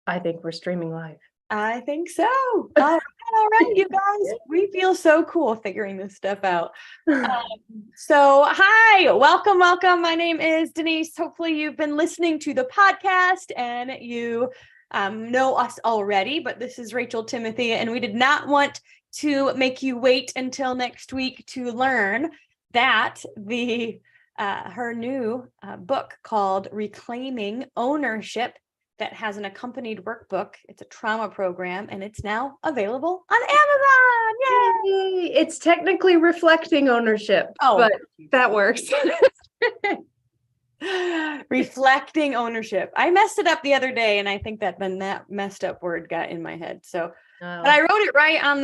I think we're streaming live. I think so. All right, you guys. We feel so cool figuring this stuff out. So, hi, welcome. My name is Denise. Hopefully, you've been listening to the podcast and you know us already, but this is Rachel Timothy, and we did not want to make you wait until next week to learn that her new book called Reclaiming Ownership that has an accompanied workbook. It's a trauma program, and it's now available on Amazon. Yay! It's technically reflecting ownership, but that works. Reflecting ownership. I messed it up the other day, and I think that then that messed up word got in my head. So, but I wrote it right on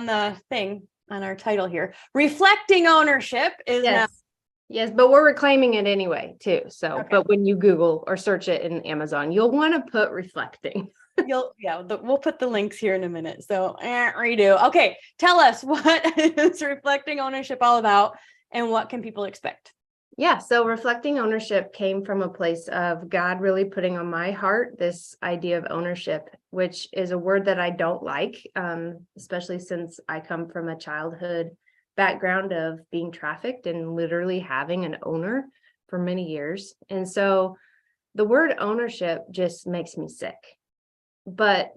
the thing on our title here. Reflecting ownership is now. Yes, but we're reclaiming it anyway, too. So, but when you Google or search it in Amazon, you'll want to put reflecting. We'll put the links here in a minute. So redo. Okay, tell us, what is Reflecting Ownership all about, and what can people expect? Yeah, so reflecting ownership came from a place of God really putting on my heart this idea of ownership, which is a word that I don't like, especially since I come from a childhood background of being trafficked and literally having an owner for many years. And so the word ownership just makes me sick. But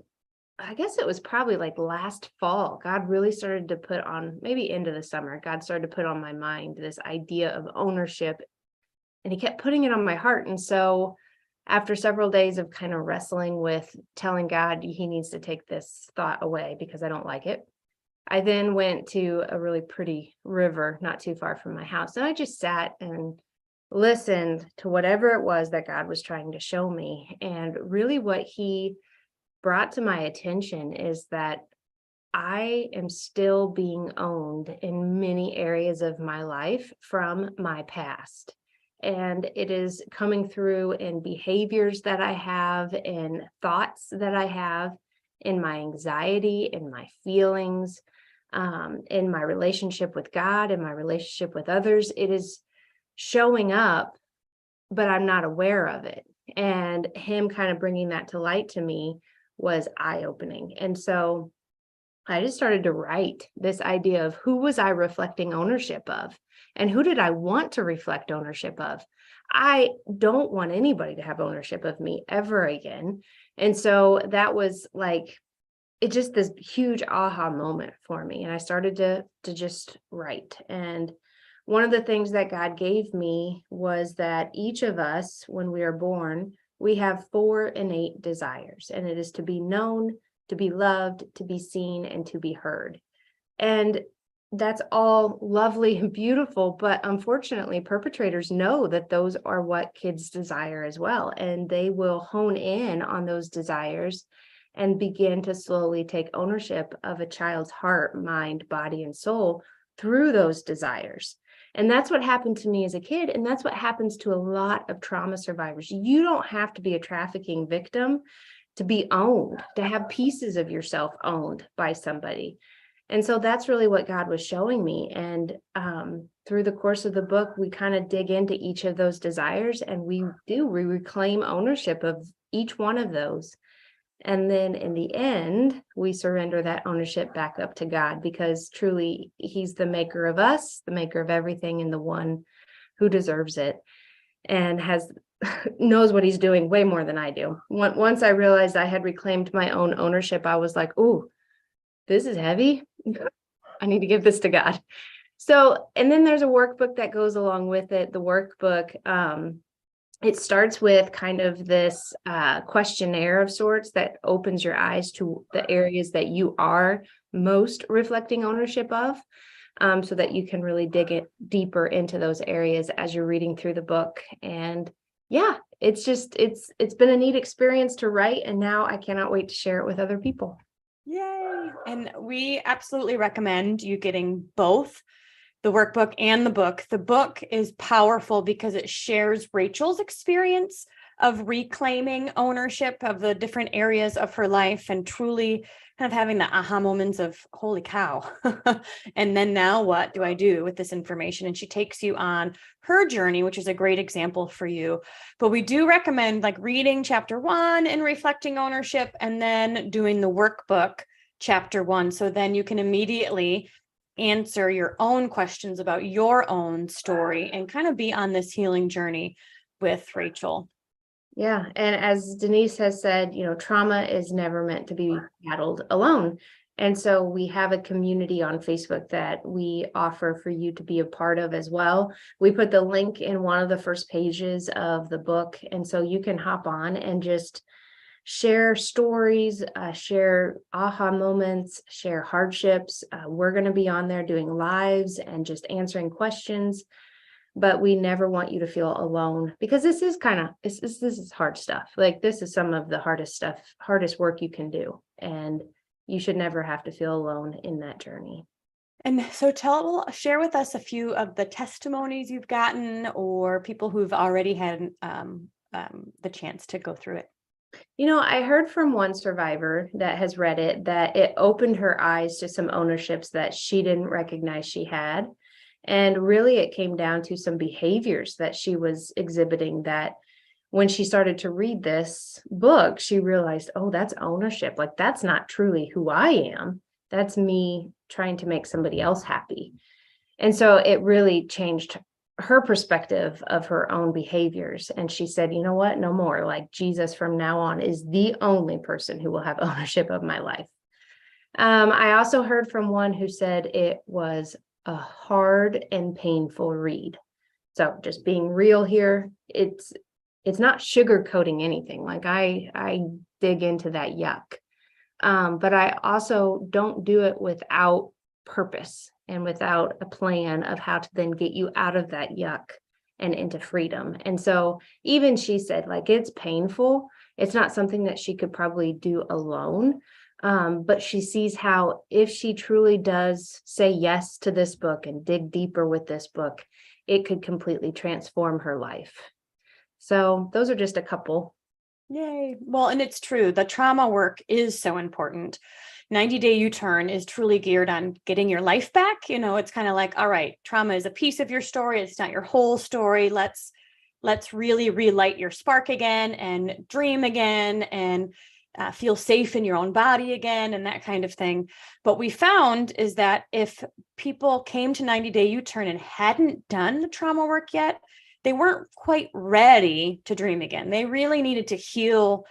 I guess it was probably like last fall, God really started to put on, maybe into the summer, God started to put on my mind this idea of ownership, and he kept putting it on my heart. And so after several days of kind of wrestling with telling God he needs to take this thought away because I don't like it, I then went to a really pretty river not too far from my house. And I just sat and listened to whatever it was that God was trying to show me. And really what he brought to my attention is that I am still being owned in many areas of my life from my past. And it is coming through in behaviors that I have, in thoughts that I have, in my anxiety, in my feelings, in my relationship with God, in my relationship with others. It is showing up, but I'm not aware of it. And him kind of bringing that to light to me was eye-opening. And so I just started to write this idea of who was I reflecting ownership of, and who did I want to reflect ownership of? I don't want anybody to have ownership of me ever again. And so that was like, it just this huge aha moment for me. And I started to just write. And one of the things that God gave me was that each of us, when we are born, we have 4 innate desires, and it is to be known, to be loved, to be seen, and to be heard. And that's all lovely and beautiful, but unfortunately, perpetrators know that those are what kids desire as well. And they will hone in on those desires and begin to slowly take ownership of a child's heart, mind, body, and soul through those desires. And that's what happened to me as a kid. And that's what happens to a lot of trauma survivors. You don't have to be a trafficking victim to be owned, to have pieces of yourself owned by somebody. And so that's really what God was showing me. And through the course of the book, we kind of dig into each of those desires, and we reclaim ownership of each one of those. And then in the end, we surrender that ownership back up to God, because truly he's the maker of us, the maker of everything, and the one who deserves it and knows what he's doing way more than I do. Once I realized I had reclaimed my own ownership, I was like, "Ooh, this is heavy. I need to give this to God." So, and then there's a workbook that goes along with it. The workbook, it starts with kind of this questionnaire of sorts that opens your eyes to the areas that you are most reflecting ownership of, so that you can really dig it deeper into those areas as you're reading through the book. And yeah, it's been a neat experience to write, and now I cannot wait to share it with other people. Yay! And we absolutely recommend you getting both the workbook and the book. The book is powerful because it shares Rachel's experience of reclaiming ownership of the different areas of her life and truly kind of having the aha moments of, holy cow. And then now what do I do with this information? And she takes you on her journey, which is a great example for you. But we do recommend like reading chapter 1 and reflecting ownership, and then doing the workbook chapter 1. So then you can immediately answer your own questions about your own story and kind of be on this healing journey with Rachel. Yeah. And as Denise has said, trauma is never meant to be battled alone. And so we have a community on Facebook that we offer for you to be a part of as well. We put the link in one of the first pages of the book. And so you can hop on and just share stories, share aha moments, share hardships. We're going to be on there doing lives and just answering questions. But we never want you to feel alone, because this is this is hard stuff. Like, this is some of the hardest work you can do. And you should never have to feel alone in that journey. And so share with us a few of the testimonies you've gotten, or people who've already had the chance to go through it. I heard from one survivor that has read it, that it opened her eyes to some ownerships that she didn't recognize she had. And really, it came down to some behaviors that she was exhibiting that when she started to read this book, she realized, oh, that's ownership. Like, that's not truly who I am. That's me trying to make somebody else happy. And so it really changed her perspective of her own behaviors. And she said, you know what? No more. Like, Jesus from now on is the only person who will have ownership of my life. I also heard from one who said it was a hard and painful read. So just being real here, it's not sugarcoating anything. Like, I dig into that yuck. But I also don't do it without purpose and without a plan of how to then get you out of that yuck and into freedom. And so even she said, like, it's painful. It's not something that she could probably do alone. But she sees how, if she truly does say yes to this book and dig deeper with this book, it could completely transform her life. So those are just a couple. Yay. Well, and it's true. The trauma work is so important. 90-Day U-Turn is truly geared on getting your life back. It's kind of like, all right, trauma is a piece of your story. It's not your whole story. Let's really relight your spark again and dream again and feel safe in your own body again and that kind of thing. But we found is that if people came to 90-Day U-Turn and hadn't done the trauma work yet, they weren't quite ready to dream again. They really needed to heal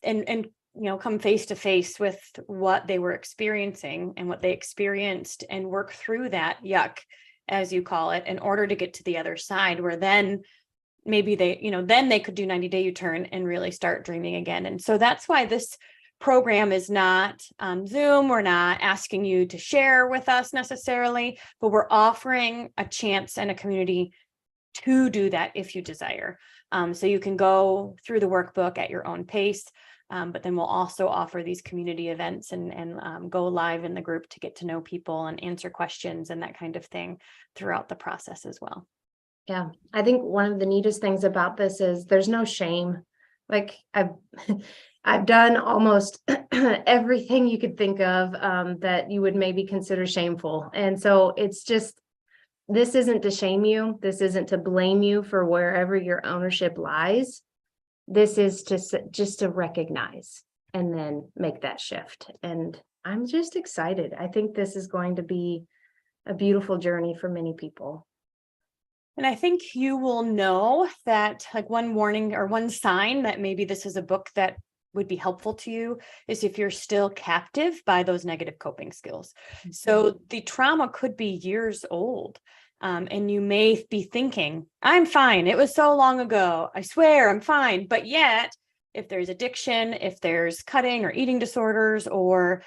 and come face to face with what they were experiencing and what they experienced, and work through that yuck, as you call it, in order to get to the other side, where then maybe then they could do 90-Day U-Turn and really start dreaming again. And so that's why this program is not on Zoom. We're not asking you to share with us necessarily, but we're offering a chance and a community to do that if you desire. So you can go through the workbook at your own pace, but then we'll also offer these community events and go live in the group to get to know people and answer questions and that kind of thing throughout the process as well. Yeah, I think one of the neatest things about this is there's no shame. Like, I've done almost everything you could think of that you would maybe consider shameful. And so it's just, this isn't to shame you. This isn't to blame you for wherever your ownership lies. This is just to recognize and then make that shift. And I'm just excited. I think this is going to be a beautiful journey for many people. And I think you will know that, like, one warning or one sign that maybe this is a book that would be helpful to you is if you're still captive by those negative coping skills. Mm-hmm. So the trauma could be years old. And you may be thinking, I'm fine. It was so long ago. I swear I'm fine. But yet, if there's addiction, if there's cutting or eating disorders, or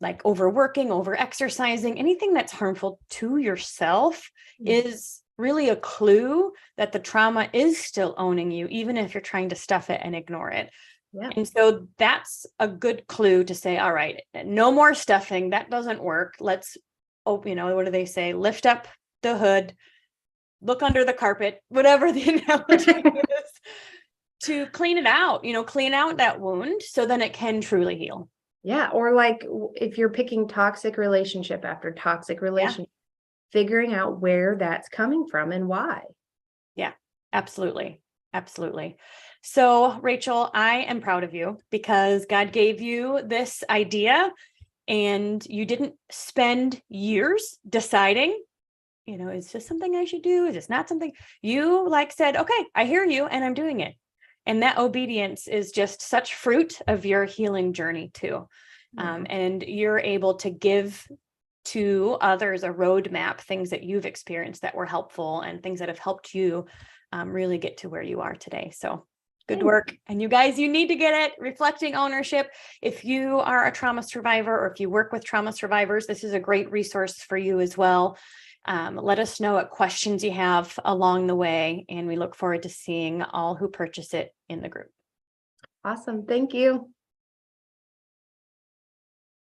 like overworking, over-exercising, anything that's harmful to yourself is really a clue that the trauma is still owning you, even if you're trying to stuff it and ignore it. Yeah. And so that's a good clue to say, all right, no more stuffing. That doesn't work. Let's, what do they say? Lift up the hood, look under the carpet, whatever the analogy is, to clean it out, clean out that wound so then it can truly heal. Yeah. Or like if you're picking toxic relationship after toxic relationship, figuring out where that's coming from and why. Yeah, absolutely. Absolutely. So, Rachel, I am proud of you because God gave you this idea and you didn't spend years deciding, is this something I should do? Is this not something? You said, okay, I hear you and I'm doing it. And that obedience is just such fruit of your healing journey too. And you're able to give to others a roadmap, things that you've experienced that were helpful and things that have helped you really get to where you are today. So good work. And you guys, you need to get it, Reflecting Ownership. If you are a trauma survivor or if you work with trauma survivors, this is a great resource for you as well. Let us know what questions you have along the way, and we look forward to seeing all who purchase it in the group. Awesome. Thank you.